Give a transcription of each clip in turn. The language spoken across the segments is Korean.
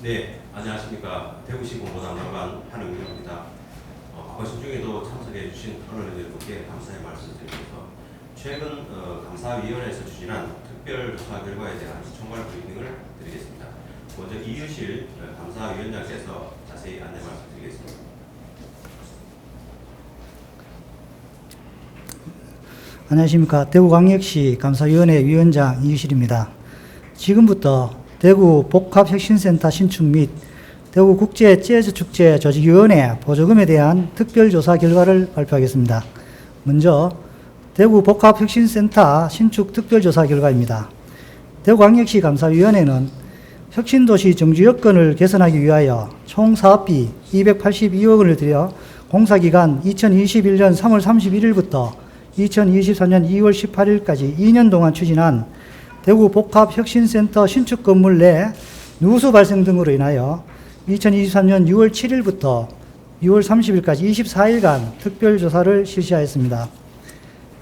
네, 안녕하십니까. 대구시 공보담당관 한웅입니다. 바쁘신 중에도 참석해 주신 언론인들께 감사의 말씀드리면서 최근 감사위원회에서 추진한 특별조사 결과에 대한 총괄 브리핑을 드리겠습니다. 먼저 이유실 감사위원장께서 자세히 안내 말씀드리겠습니다. 안녕하십니까. 대구광역시 감사위원회 위원장 이유실입니다. 지금부터 대구 복합혁신센터 신축 및 대구국제 재즈축제 조직위원회 보조금에 대한 특별조사 결과를 발표하겠습니다. 먼저 대구 복합혁신센터 신축 특별조사 결과입니다. 대구광역시 감사위원회는 혁신도시 정주 여건을 개선하기 위하여 총 사업비 282억 원을 들여 공사기간 2021년 3월 31일부터 2024년 2월 18일까지 2년 동안 추진한 대구 복합혁신센터 신축 건물 내 누수 발생 등으로 인하여 2023년 6월 7일부터 6월 30일까지 24일간 특별조사를 실시하였습니다.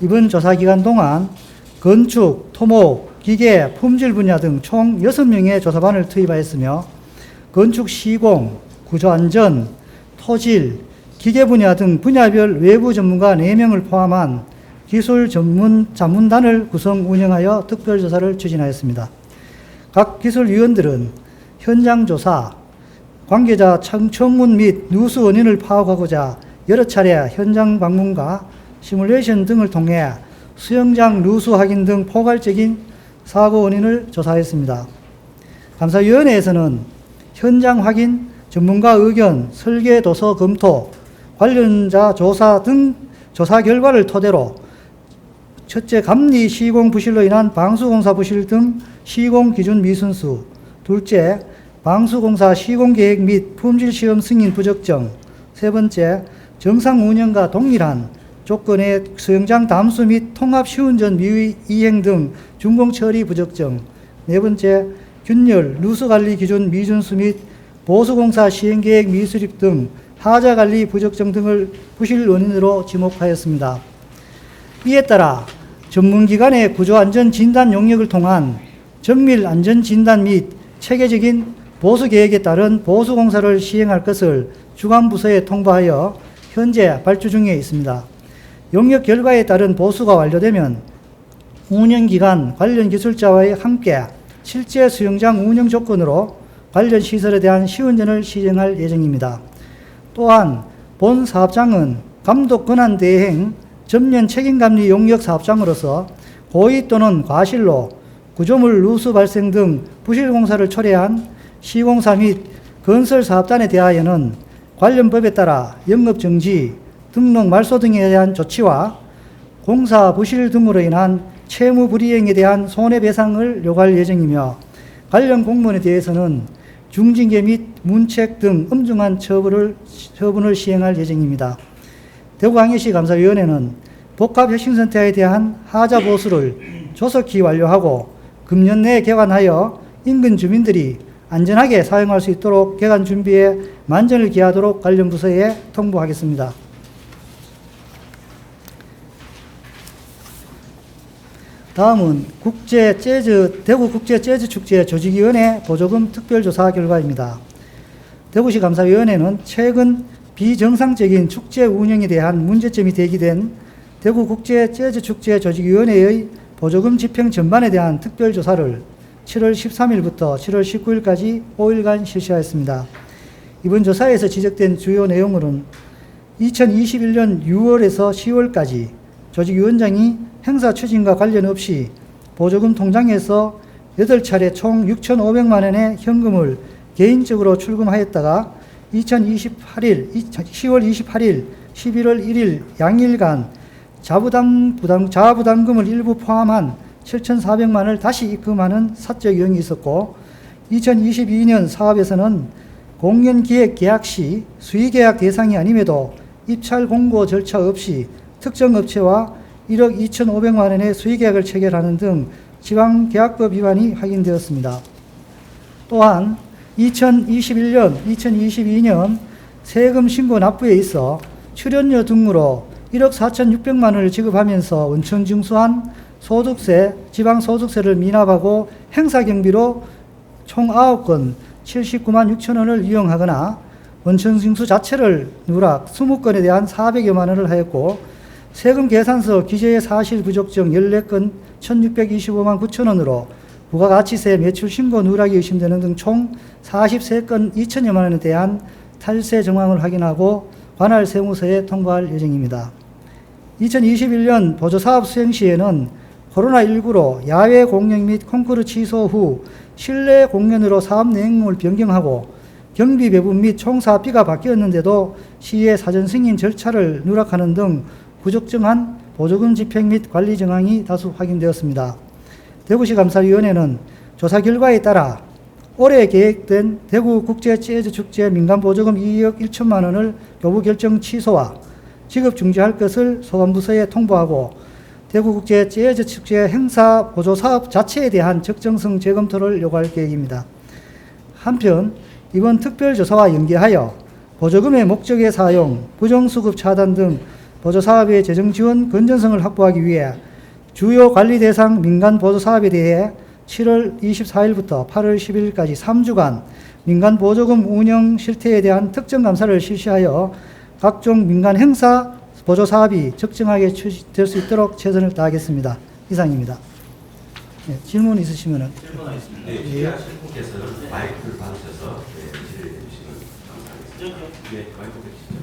이번 조사 기간 동안 건축, 토목, 기계, 품질 분야 등 총 6명의 조사반을 투입하였으며 건축 시공, 구조안전, 토질, 기계 분야 등 분야별 외부 전문가 4명을 포함한 기술 자문단을 구성 운영하여 특별조사를 추진하였습니다. 각 기술위원들은 현장 조사, 관계자 청문 및 누수 원인을 파악하고자 여러 차례 현장 방문과 시뮬레이션 등을 통해 수영장 누수 확인 등 포괄적인 사고 원인을 조사했습니다. 감사위원회에서는 현장 확인, 전문가 의견, 설계 도서 검토, 관련자 조사 등 조사 결과를 토대로 첫째, 감리 시공 부실로 인한 방수공사 부실 등 시공 기준 미순수. 둘째, 방수공사 시공 계획 및 품질 시험 승인 부적정. 세 번째, 정상 운영과 동일한 조건의 수영장 담수 및 통합 시운전 미이행 등 준공 처리 부적정. 네 번째, 균열, 누수 관리 기준 미준수 및 보수공사 시행 계획 미수립 등 하자 관리 부적정 등을 부실 원인으로 지목하였습니다. 이에 따라 전문기관의 구조안전진단 용역을 통한 정밀 안전진단 및 체계적인 보수계획에 따른 보수공사를 시행할 것을 주관부서에 통보하여 현재 발주 중에 있습니다. 용역 결과에 따른 보수가 완료되면 운영기관 관련 기술자와 함께 실제 수영장 운영 조건으로 관련 시설에 대한 시운전을 시행할 예정입니다. 또한 본 사업장은 감독 권한 대행 전면 책임감리 용역 사업장으로서 고의 또는 과실로 구조물 누수 발생 등 부실공사를 초래한 시공사 및 건설 사업단에 대하여는 관련 법에 따라 영업정지, 등록 말소 등에 대한 조치와 공사 부실 등으로 인한 채무 불이행에 대한 손해배상을 요구할 예정이며 관련 공무원에 대해서는 중징계 및 문책 등 엄중한 처분을 시행할 예정입니다. 대구광역시 감사위원회는 복합혁신센터에 대한 하자 보수를 조속히 완료하고 금년 내에 개관하여 인근 주민들이 안전하게 사용할 수 있도록 개관 준비에 만전을 기하도록 관련 부서에 통보하겠습니다. 다음은 대구 국제 재즈 축제 조직위원회 보조금 특별조사 결과입니다. 대구시 감사위원회는 최근 비정상적인 축제 운영에 대한 문제점이 제기된 대구 국제 재즈 축제 조직위원회의 보조금 집행 전반에 대한 특별조사를 7월 13일부터 7월 19일까지 5일간 실시하였습니다. 이번 조사에서 지적된 주요 내용으로는 2021년 6월에서 10월까지 조직위원장이 행사 추진과 관련 없이 보조금 통장에서 8차례 총 6,500만 원의 현금을 개인적으로 출금하였다가 10월 28일, 11월 1일 양일간 자부담금을 일부 포함한 7,400만 원을 다시 입금하는 사적 유형이 있었고 2022년 사업에서는 공연기획 계약 시 수의계약 대상이 아님에도 입찰 공고 절차 없이 특정 업체와 1억 2,500만 원의 수의계약을 체결하는 등 지방계약법 위반이 확인되었습니다. 또한 2021년, 2022년 세금 신고 납부에 있어 출연료 등으로 1억 4,600만 원을 지급하면서 원천 징수한 소득세, 지방소득세를 미납하고 행사경비로 총 9건 79만 6천 원을 이용하거나 원천징수 자체를 누락 20건에 대한 400여만 원을 하였고 세금 계산서 기재의 사실 부적정 14건 1625만 9천 원으로 부가가치세 매출 신고 누락이 의심되는 등 총 43건 2천여만 원에 대한 탈세 정황을 확인하고 관할 세무서에 통보할 예정입니다. 2021년 보조사업 수행 시에는 코로나19로 야외 공연 및 콩쿠르 취소 후 실내 공연으로 사업 내용을 변경하고 경비 배분 및 총 사업비가 바뀌었는데도 시의 사전 승인 절차를 누락하는 등 부적정한 보조금 집행 및 관리 정황이 다수 확인되었습니다. 대구시 감사위원회는 조사 결과에 따라 올해 계획된 대구국제재즈축제 민간보조금 2억 1천만 원을 교부 결정 취소와 지급 중지할 것을 소관부서에 통보하고 대구국제재즈축제 행사 보조사업 자체에 대한 적정성 재검토를 요구할 계획입니다. 한편 이번 특별조사와 연계하여 보조금의 목적의 사용, 부정수급 차단 등 보조사업의 재정지원 건전성을 확보하기 위해 주요 관리 대상 민간 보조사업에 대해 7월 24일부터 8월 10일까지 3주간 민간 보조금 운영 실태에 대한 특정 감사를 실시하여 각종 민간 행사 보조사업이 적정하게 추진될 수 있도록 최선을 다하겠습니다. 이상입니다. 네, 질문 있으시면 질문하겠습니다. 네, 질의하실 분께서는 마이크를 받으셔서 질의해 주시면 감사하겠습니다. 네, 마이크 주시죠.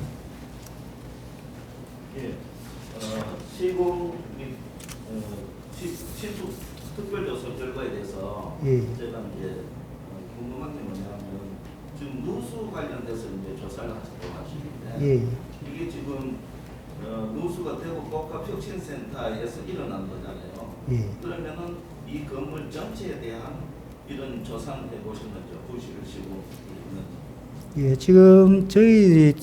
예, 시공 및 시수 특별조사 결과에 대해서 제가 이제 궁금한 게 뭐냐면 지금 누수 관련돼서 이제 조사를 하시는데 이게 지금 누수가 대구 복합혁신센터에서 일어난 거잖아요. 그러면은 이 건물 전체에 대한 이런 조사는 해보신 거죠? 부실을 시고 있는지. 예, 지금 저희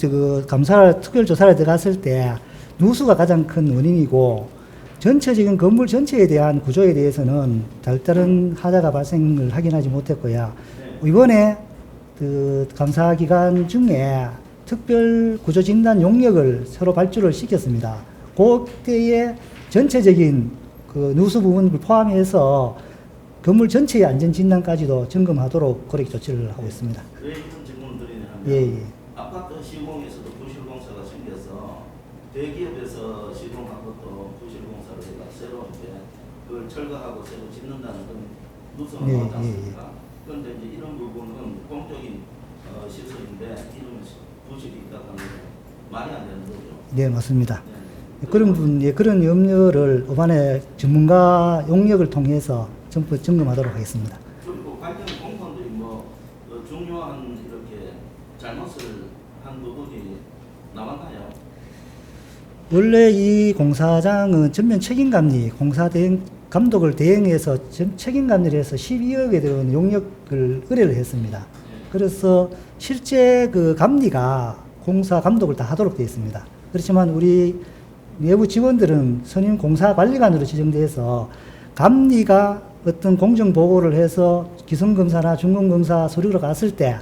감사 특별조사를 들어갔을 때 누수가 가장 큰 원인이고 전체적인 건물 전체에 대한 구조에 대해서는 별다른 하자가 발생을 확인하지 못했고요. 이번에 그 감사 기간 중에 특별 구조 진단 용역을 새로 발주를 시켰습니다. 그때에 전체적인 그 누수 부분을 포함해서 건물 전체의 안전 진단까지도 점검하도록 그렇게 조치를 하고 있습니다. 왜 이런 질문을 드리냐면 예. 아파트 시공에서도 부실공사가 생겨서 대기업에서 시공한 것도 부실공사를 해가 새로 이제 그걸 철거하고 새로 짓는다는 건 누수가 나오지 않습니까? 그런데 이제 이런 부분은 공적인 시설인데 이런 부실이 있다고 하는 건 말이 안 되는 거죠. 네, 맞습니다. 네. 그런 염려를 이번에 전문가 용역을 통해서 전부 점검하도록 하겠습니다. 그리고 관련 공무원들이 중요한 이렇게 잘못을 한 부분이 남았나요? 원래 이 공사장은 전면 책임감리, 공사 대행 감독을 대행해서 책임감리를 해서 12억에 대한 용역을 의뢰를 했습니다. 그래서 실제 그 감리가 공사 감독을 다 하도록 되어 있습니다. 그렇지만 우리 내부 직원들은 선임 공사관리관으로 지정돼서 감리가 어떤 공정보고를 해서 기성검사나 중공검사 서류로 갔을 때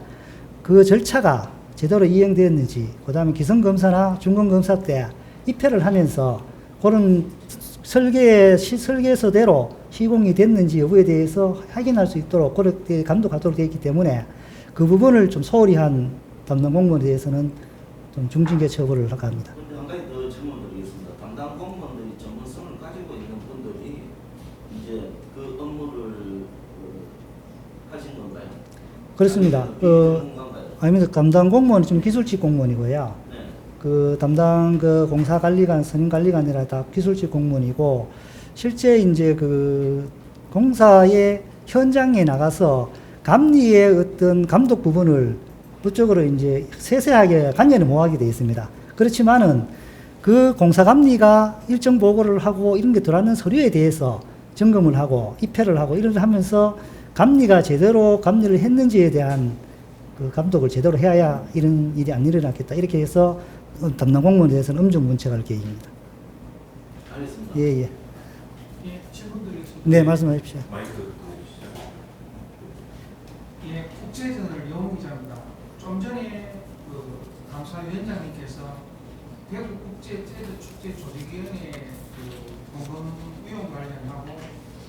그 절차가 제대로 이행되었는지, 그 다음에 기성검사나 중공검사 때 입회를 하면서 그런 설계서대로 시공이 됐는지 여부에 대해서 확인할 수 있도록 그렇게 감독하도록 되어 있기 때문에 그 부분을 좀 소홀히 한 담당 공무원에 대해서는 좀 중징계 처벌을 할까 합니다. 그런데 한 가지 더 질문드리겠습니다. 담당 공무원들이 전문성을 가지고 있는 분들이 이제 그 업무를 하신 건가요? 그렇습니다. 아닙니다. 담당 공무원은 좀 기술직 공무원이고요. 네. 그 담당 그 공사관리관, 선임관리관이라 다 기술직 공무원이고, 실제 이제 그 공사의 현장에 나가서 감리의 어떤 감독 부분을 그쪽으로 이제 세세하게 관여를 못 하게 되어 있습니다. 그렇지만은 그 공사 감리가 일정 보고를 하고 이런 게 들어왔는 서류에 대해서 점검을 하고 입회를 하고 이런 하면서 감리가 제대로 감리를 했는지에 대한 그 감독을 제대로 해야 이런 일이 안 일어났겠다. 이렇게 해서 담당 공무원에 대해서는 엄중 문책할 계획입니다. 알겠습니다. 예. 예, 질문 드리겠습니다. 네, 말씀하십시오. 마이크 보내주시죠. 예, 국제전을 여홍 기자입니다. 좀 전에 그 감사위원장님께서 대구국제재즈축제 조직위원회 그 보건 위원 관련하고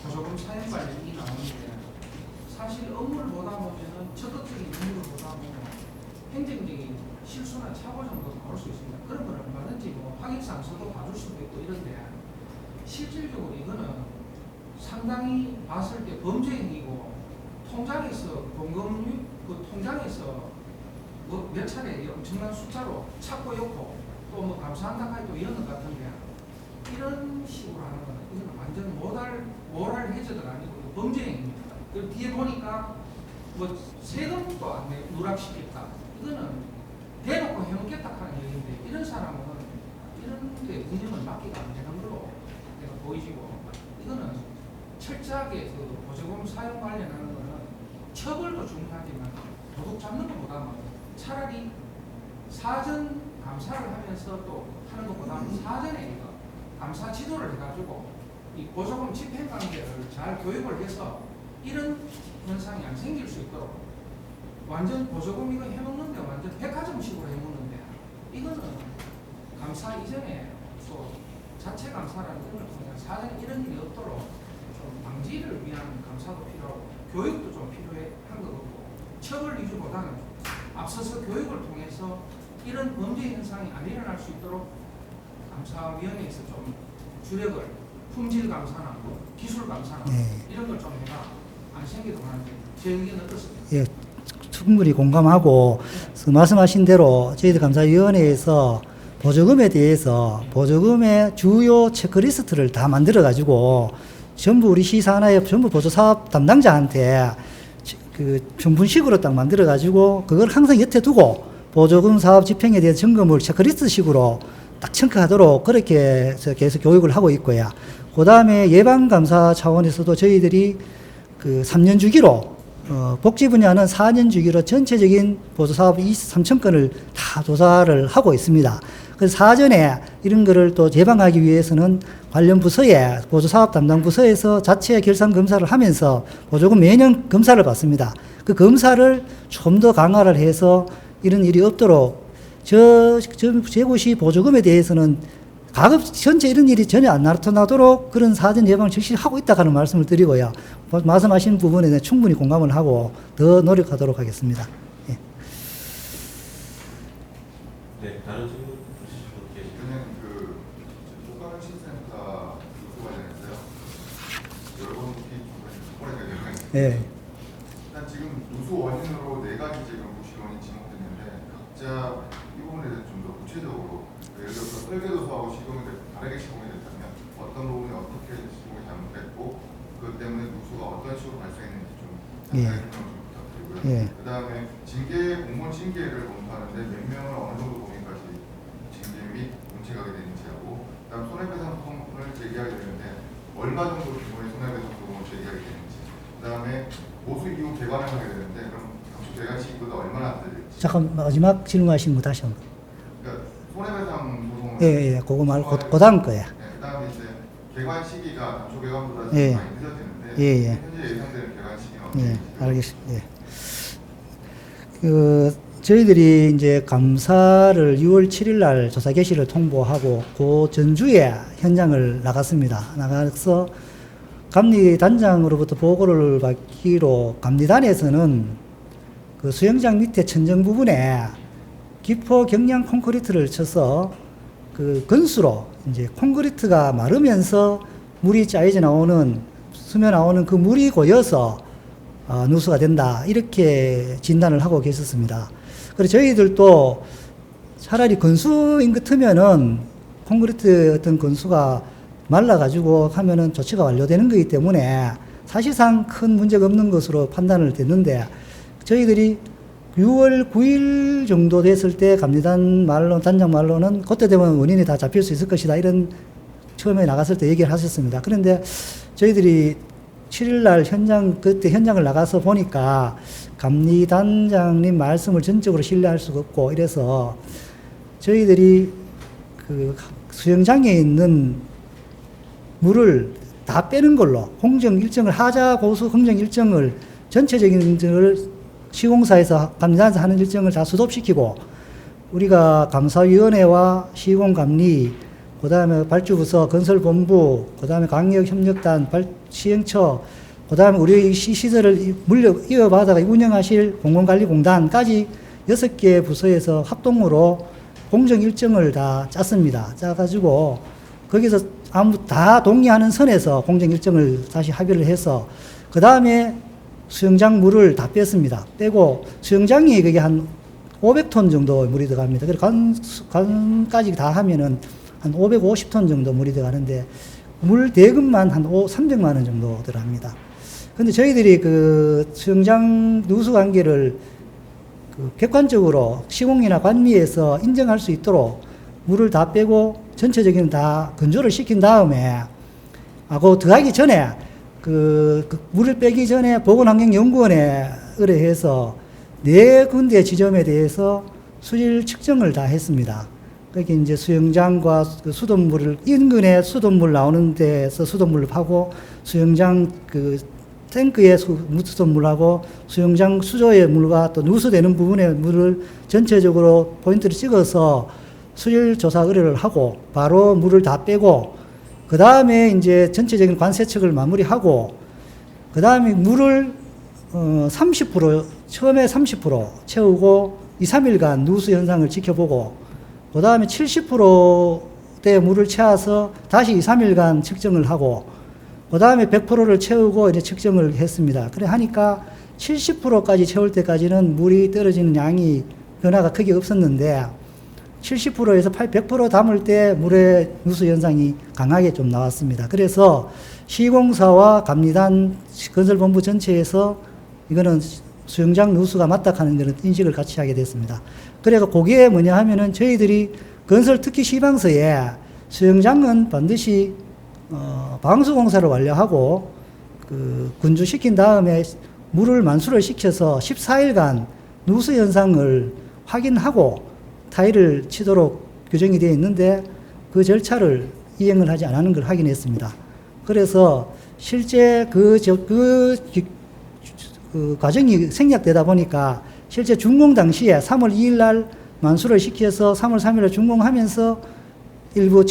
보조금 사용 관련이 나오는데 사실 업무를 보다 보면은 적극적인 업무를 보다 보면 행정적인 실수나 착오 정도가 나올 수 있습니다. 그런 건 얼마든지 뭐 확인상서도 봐줄 수도 있고 이런데 실질적으로 이거는 상당히 봤을 때 범죄 행위고 통장에서 공금 그 통장에서 뭐 몇 차례 엄청난 숫자로 찾고 있고 또 뭐 감사한다까지 또 이런 것 같은데 이런 식으로 하는 거는 이건 완전 모랄 해저드가 아니고 범죄 행위입니다. 그리고 뒤에 보니까 뭐 세금도 안 내, 누락시켰다. 이거는 대놓고 해먹겠다 하는 얘기인데 이런 사람은 이런 데 운영을 맡기가 안 되는 걸로 내가 보이시고 이거는 철저하게 그 보조금 사용 관련하는 거는 처벌도 중요하지만 도둑 잡는 것보다는 차라리 사전 감사를 하면서 또 하는 것보다는 사전에 이거 감사 지도를 해가지고 이 보조금 집행 관계를 잘 교육을 해서 이런 현상이 안 생길 수 있도록 완전 보조금 이거 해먹는데 완전 백화점식으로 해먹는데 이거는 감사 이전에 또 자체 감사라는 걸 통해 사전에 이런 일이 없도록 좀 방지를 위한 감사도 필요하고 교육도 좀 필요한 것 같고 처벌 위주보다는 앞서서 교육을 통해서 이런 범죄 현상이 안 일어날 수 있도록 감사위원회에서 좀 주력을 품질 감사나 뭐 기술 감사나 이런 걸 좀 해가 안 생기도록 하는데 제 의견은 어떻습니까? 예, 충분히 공감하고 말씀하신 대로 저희들 감사위원회에서 보조금에 대해서 보조금의 주요 체크리스트를 다 만들어 가지고 전부 우리 시산하의 전부 보조사업 담당자한테 그 평분식으로 딱 만들어 가지고 그걸 항상 옆에 두고 보조금 사업 집행에 대한 점검을 체크리스트식으로 딱 청구하도록 그렇게 해서 계속 교육을 하고 있고요. 그 다음에 예방감사 차원에서도 저희들이 그 3년 주기로 복지 분야는 4년 주기로 전체적인 보조사업 3,000건을 다 조사를 하고 있습니다. 그래서 사전에 이런 거를 또 예방하기 위해서는 관련 부서에 보조사업 담당 부서에서 자체 결산 검사를 하면서 보조금 매년 검사를 받습니다. 그 검사를 좀 더 강화를 해서 이런 일이 없도록 제고시 보조금에 대해서는 가급 전체 이런 일이 전혀 안 나타나도록 그런 사전 예방을 적시를 하고 있다는 말씀을 드리고요. 말씀하신 부분에 대해 충분히 공감을 하고 더 노력하도록 하겠습니다. 예. 네, 다른 질문 주실 분 계시나요? 저는 그 국가혁신센터 누수 관련해서요. 여러 번 오래되게 예. 일단 지금 누수 원인으로 4가지 지금 부실원이 지목됐는데 각자 이 부분에 대해서 좀 더 구체적으로 예를 들어서 설계도서하고 시공이 다르게 시공이 됐다면 어떤 부분이 어떻게 시공이 잘못됐고 그것 때문에 누수가 어떤 식으로 발생했는지 좀 자세하게 설명 좀 부탁드리고요. 예. 그 다음에 공무원 징계를 검토하는데 몇 명을 어느 정도 범위까지 징계 및 문책하게 되는지하고 그다음 손해배상통을 제기하게 되는데 얼마 정도 규모의 손해배상통을 제기하게 되는지 그다음에 보수 이후 개관을 하게 되는데 그럼 당초 개관 시기보다 얼마나 될지 잠깐 마지막 질문하신 거 다시 한번. 그러니까 손해배상 소송을 예, 그거 말고 그 다음 거야. 네, 그다음에 이제 개관 시기가 당초 개관보다 좀 예. 많이 늦어지는데 예. 현재 예상되는 개관 시기는 예, 언제인지 알겠습니다. 예. 저희들이 이제 감사를 6월 7일 날 조사 개시를 통보하고 그 전주에 현장을 나갔습니다. 나가서 감리단장으로부터 보고를 받기로 감리단에서는 그 수영장 밑에 천정 부분에 기포 경량 콘크리트를 쳐서 그 건수로 이제 콘크리트가 마르면서 물이 짜여져 나오는 스며 나오는 그 물이 고여서 누수가 된다 이렇게 진단을 하고 계셨습니다. 그래서 저희들도 차라리 건수인 것 같으면은 콘크리트 어떤 건수가 말라가지고 하면은 조치가 완료되는 거기 때문에 사실상 큰 문제가 없는 것으로 판단을 됐는데 저희들이 6월 9일 정도 됐을 때 감리단 말로, 단장 말로는 그때 되면 원인이 다 잡힐 수 있을 것이다 이런 처음에 나갔을 때 얘기를 하셨습니다. 그런데 저희들이 7일날 그때 현장을 나가서 보니까 감리단장님 말씀을 전적으로 신뢰할 수가 없고 이래서 저희들이 그 수영장에 있는 물을 다 빼는 걸로 공정 일정을 하자 고수 공정 일정을 전체적인 일정을 시공사에서 감리단에서 하는 일정을 다 수립시키고 우리가 감사위원회와 시공감리 그 다음에 발주부서 건설본부 그 다음에 강력협력단 시행처 그 다음에 우리 시설을 이어받아가 운영하실 공공관리공단까지 6개 부서에서 합동으로 공정 일정을 다 짰습니다. 짜가지고 거기서 다 동의하는 선에서 공정 일정을 다시 합의를 해서 그 다음에 수영장 물을 다 뺐습니다. 빼고 수영장이 그게 한 500톤 정도 물이 들어갑니다. 그래서 관까지 다 하면은 한 550톤 정도 물이 들어가는데 물 대금만 한 300만 원 정도 들어갑니다. 근데 저희들이 그 수영장 누수 관계를 그 객관적으로 시공이나 관리에서 인정할 수 있도록 물을 다 빼고 전체적인 다 건조를 시킨 다음에 그 들어가기 전에 그 물을 빼기 전에 보건환경연구원에 의뢰해서 4군데 지점에 대해서 수질 측정을 다 했습니다. 그게 이제 수영장과 그 수돗물을 인근에 수돗물 나오는 데서 수돗물을 파고 수영장 그 탱크의 수돗물하고 수영장 수조의 물과 또 누수되는 부분의 물을 전체적으로 포인트를 찍어서 수질 조사 의뢰를 하고 바로 물을 다 빼고 그 다음에 이제 전체적인 관세척을 마무리하고 그 다음에 물을 30% 처음에 30% 채우고 2, 3일간 누수 현상을 지켜보고 그 다음에 70%대 물을 채워서 다시 2, 3일간 측정을 하고 그 다음에 100%를 채우고 이제 측정을 했습니다. 그래 하니까 70%까지 채울 때까지는 물이 떨어지는 양이 변화가 크게 없었는데 70%에서 100% 담을 때 물의 누수 현상이 강하게 좀 나왔습니다. 그래서 시공사와 감리단 건설본부 전체에서 이거는 수영장 누수가 맞다 하는 그런 인식을 같이 하게 됐습니다. 그래서 그게 뭐냐 하면은 저희들이 건설 특기 시방서에 수영장은 반드시 방수공사를 완료하고 그 군주시킨 다음에 물을 만수를 시켜서 14일간 누수 현상을 확인하고 타일을 치도록 규정이 되어 있는데 그 절차를 이행을 하지 않는 걸 확인했습니다. 그래서 실제 그 과정이 생략되다 보니까 실제 준공 당시에 3월 2일 날 만수를 시켜서 3월 3일에 준공하면서 일부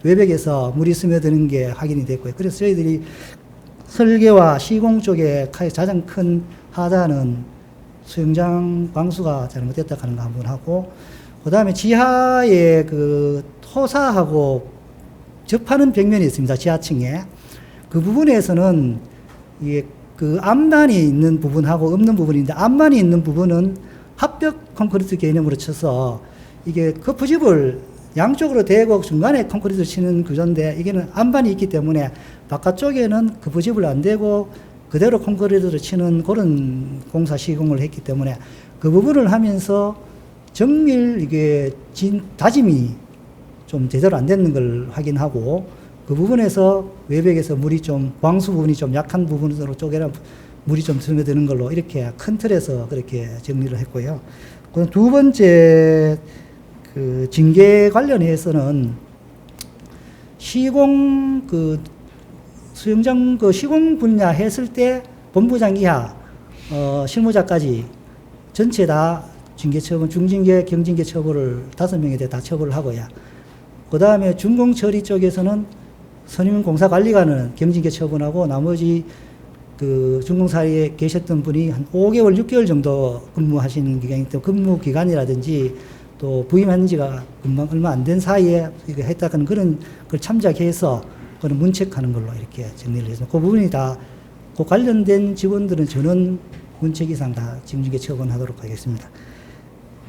외벽에서 물이 스며드는 게 확인이 됐고요. 그래서 저희들이 설계와 시공 쪽에 가장 큰 하자는 수영장 방수가 잘못됐다 하는 거 한번 하고, 그 다음에 지하에 그 토사하고 접하는 벽면이 있습니다. 지하층에. 그 부분에서는 이게 그 앞만이 있는 부분하고 없는 부분인데, 앞만이 있는 부분은 합벽 콘크리트 개념으로 쳐서 이게 커프집을 양쪽으로 대고 중간에 콘크리트를 치는 구조인데, 이게는 안반이 있기 때문에 바깥쪽에는 커프집을 안 대고 그대로 콘크리트를 치는 그런 공사 시공을 했기 때문에 그 부분을 하면서 정밀 이게 다짐이 좀 제대로 안 되는 걸 확인하고, 그 부분에서 외벽에서 물이 좀 방수 부분이 좀 약한 부분으로 쪼개라 물이 좀 스며드는 걸로 이렇게 큰 틀에서 그렇게 정리를 했고요. 그럼 두 번째 그 징계 관련해서는 시공 수영장 시공 분야 했을 때 본부장 이하 실무자까지 전체 다 징계 처분, 중징계, 경징계 처벌을 5명에 대해 다 처벌을 하고요. 그 다음에 준공 처리 쪽에서는 선임 공사관리관은 경징계 처분하고, 나머지 그 준공사에 계셨던 분이 한 5개월, 6개월 정도 근무하시는 기간이기 때문에 근무 기간이라든지 또 부임한 지가 금방 얼마 안 된 사이에 이거 했다는 그런 걸 참작해서 그런 문책하는 걸로 이렇게 정리를 해서 그 부분이 다 그 관련된 직원들은 전원 문책 이상 다 징징계 처분하도록 하겠습니다.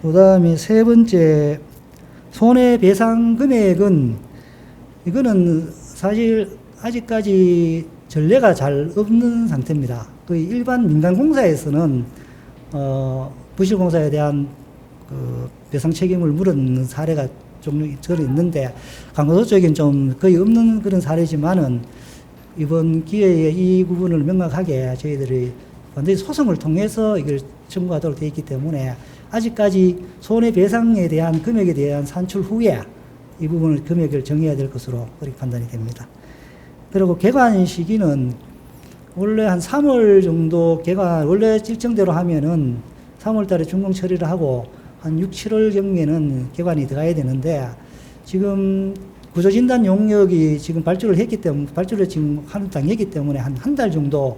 그 다음에 세 번째, 손해배상 금액은 이거는 사실 아직까지 전례가 잘 없는 상태입니다. 그 일반 민간공사에서는 부실공사에 대한 그 배상 책임을 물은 사례가 종류 저는 있는데, 강도소 쪽엔 좀 거의 없는 그런 사례지만은 이번 기회에 이 부분을 명확하게 저희들이 반드시 소송을 통해서 이걸 청구하도록 되어 있기 때문에 아직까지 손해배상에 대한 금액에 대한 산출 후에 이 부분을 금액을 정해야 될 것으로 그렇게 판단이 됩니다. 그리고 개관 시기는 원래 한 3월 정도 원래 일정대로 하면은 3월 달에 준공 처리를 하고 한 6, 7월 경에는 개관이 들어가야 되는데, 지금 구조진단 용역이 지금 발주를 했기 때문에, 발주를 지금 하는 단계이기 때문에 한 달 정도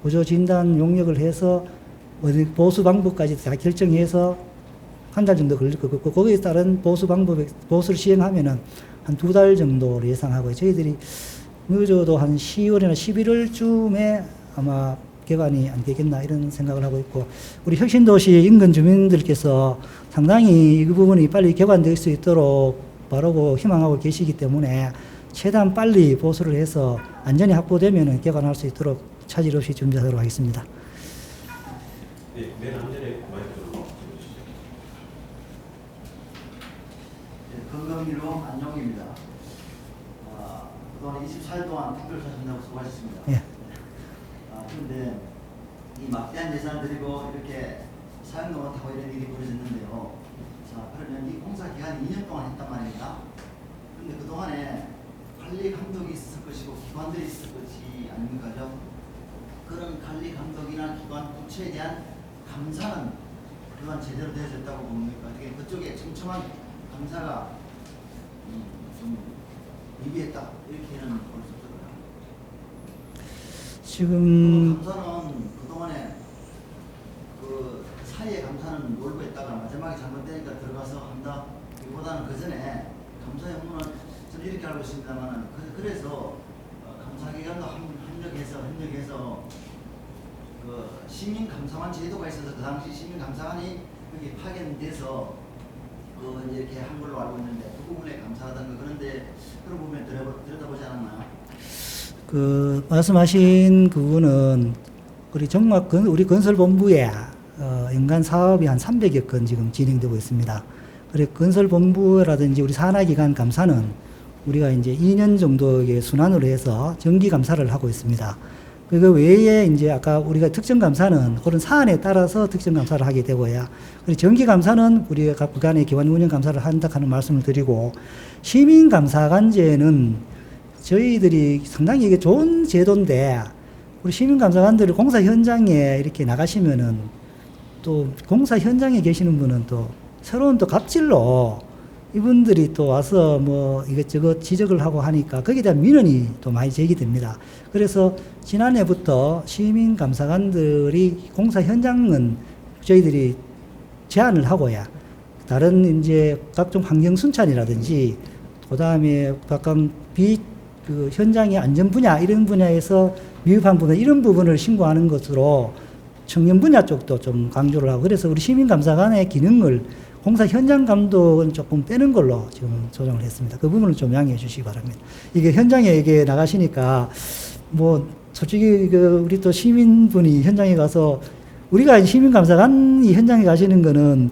구조진단 용역을 해서 어디 보수 방법까지 다 결정해서 한 달 정도 걸릴 거고, 거기에 따른 보수 방법에, 보수를 시행하면은 한 2달 정도를 예상하고, 저희들이 늦어도 한 10월이나 11월쯤에 아마 개관이 안 되겠나 이런 생각을 하고 있고, 우리 혁신도시 인근 주민들께서 상당히 이 부분이 빨리 개관될 수 있도록 바라고 희망하고 계시기 때문에 최대한 빨리 보수를 해서 안전이 확보되면 개관할 수 있도록 차질 없이 준비하도록 하겠습니다. 네, 맨 앞전에 마이크로 찍어주시죠. 건강미로 안녕입니다. 그동안 24일 동안 특별 사신다고 수고하셨습니다. 예. 그런데 이 막대한 예산을 들이고 이렇게 사용도 못하고 이런 일이 벌어졌는데요. 자, 그러면 이 공사 기간이 2년 동안 했단 말입니다. 그런데 그동안에 관리 감독이 있을 것이고 기관들이 있을 것이 아닙니까죠? 그런 관리 감독이나 기관 부처에 대한 감사는 그동안 제대로 되어졌다고 봅니까? 어떻게 그쪽에 촘촘한 감사가 좀 미비했다 이렇게는 볼 수 없을까요? 지금 감사는 그동안에 그 사이에 감사는 몰고 있다가 마지막에 잘못되니까 들어가서 한다. 이보다는 그 전에 감사 업무는 저는 이렇게 알고 있습니다만 그래서 감사기관도 협력해서 그 시민 감사관 제도가 있어서 그 당시 시민 감사관이 여기 파견돼서 그 이렇게 한 걸로 알고 있는데 그 부분에 감사하다는 거 그런데 그런 부분에 들여다보지 않았나요? 그 말씀하신 그분은 우리 건설본부에 연간 사업이 한 300여 건 지금 진행되고 있습니다. 그리고 건설본부라든지 우리 산하기관 감사는 우리가 이제 2년 정도의 순환으로 해서 정기 감사를 하고 있습니다. 그 외에 이제 아까 우리가 특정 감사는 그런 사안에 따라서 특정 감사를 하게 되고요. 그리고 정기 감사는 우리가 각 기관의 기관 운영 감사를 한다 하는 말씀을 드리고, 시민 감사관제는 저희들이 상당히 이게 좋은 제도인데, 우리 시민 감사관들이 공사 현장에 이렇게 나가시면은 또 공사 현장에 계시는 분은 또 새로운 또 갑질로 이분들이 또 와서 뭐 이것저것 지적을 하고 하니까 거기에 대한 민원이 또 많이 제기됩니다. 그래서 지난해부터 시민 감사관들이 공사 현장은 저희들이 제한을 하고야 다른 이제 각종 환경 순찰이라든지 그다음에 각각 그 현장의 안전 분야 이런 분야에서 미흡한 부분 이런 부분을 신고하는 것으로 청년 분야 쪽도 좀 강조를 하고, 그래서 우리 시민 감사관의 기능을 공사 현장 감독은 조금 빼는 걸로 지금 조정을 했습니다. 그 부분을 좀 양해해 주시기 바랍니다. 이게 현장에 이게 나가시니까 뭐 솔직히 우리 또 시민분이 현장에 가서 우리가 시민감사관이 현장에 가시는 거는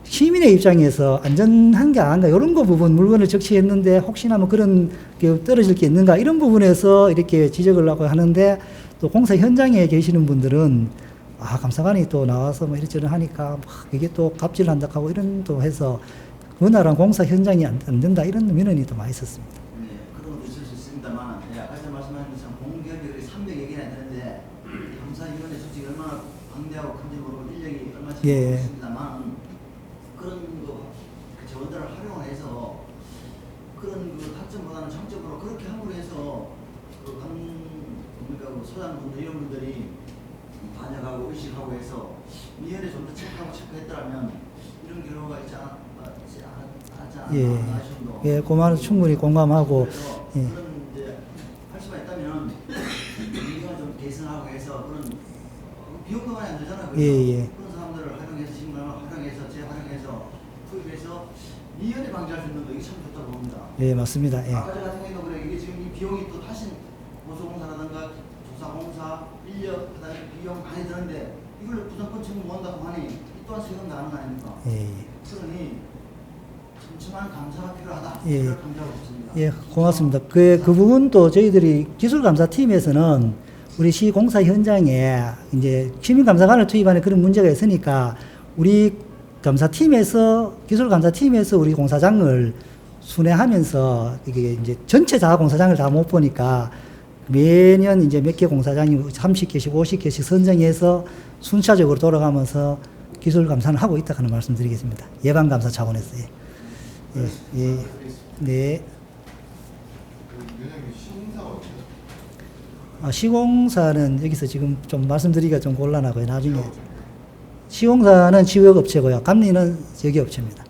시민의 입장에서 안전한 게 아닌가 이런 거 부분 물건을 적시했는데 혹시나 뭐 그런 게 떨어질 게 있는가 이런 부분에서 이렇게 지적을 하고 하는데, 또 공사 현장에 계시는 분들은 감사관이 또 나와서 뭐 이렇저런 하니까 이게 또 갑질한다 하고 이런 또 해서 원활한 공사 현장이 안 된다 이런 민원이 또 많이 있었습니다. 네, 그런 것도 있을 수 있습니다만, 아까 말씀하신 것처럼 공기업이 300여개나 되는데 감사위원회 솔직히 얼마나 방대하고 큰지 모르고 인력이 얼마나 있습니다만 그런 그 자원들을 활용해서 그런 그 학점보다는 장점으로 그렇게 함으로 해서 그 소장분들 이런 분들이 반영하고 의식하고 해서 미연에 좀 더 체크했더라면 이런 경우가 있지 않았나 싶습니다. 예, 그 말은 충분히 공감하고, 예. 그런 이제 할 수가 있다면 우리가 좀 개선하고 해서 그런 비용도 많이 안 들잖아요. 예. 그런 사람들을 활용해서 신문을 활용해서 재활용해서 투입해서 미연에 방지할 수 있는 거 이게 참 좋다고 봅니다. 예, 맞습니다. 예. 아까 저 같은 경우도 그래 이게 지금 이 비용이 또 다시 보수공사라든가 조사공사 인력 그다음에 비용 많이 드는데 이걸 부담권 책임 모은다고 하니 이 또한 세금 나가는 거 아닙니까? 예. 그러니 촘촘한 감사가 필요하다. 예. 이걸 강조하고 있습니다. 예, 고맙습니다. 그 부분도 저희들이 기술감사팀에서는 우리 시공사 현장에 이제 시민감사관을 투입하는 그런 문제가 있으니까 우리 감사팀에서, 기술감사팀에서 우리 공사장을 순회하면서 이게 이제 전체 자가공사장을 다 못 보니까 매년 이제 몇 개 공사장이 30개씩, 50개씩 선정해서 순차적으로 돌아가면서 기술감사를 하고 있다 하는 말씀 드리겠습니다. 예방감사 차원에서. 예. 네. 시공사는 여기서 지금 좀 말씀드리기가 좀 곤란하고요. 나중에 시공사는 지역업체고요. 감리는 여기업체입니다.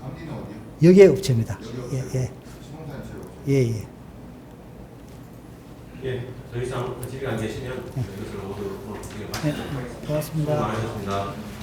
감리는 어디요? 여기업체입니다. 여기업체. 예, 시공사는 지역업체. 예, 예, 예. 예, 더 이상 질의 안 계시면 이것을 모두 오늘 네, 마치도록 하겠습니다. 고맙습니다. 수고 많으셨습니다.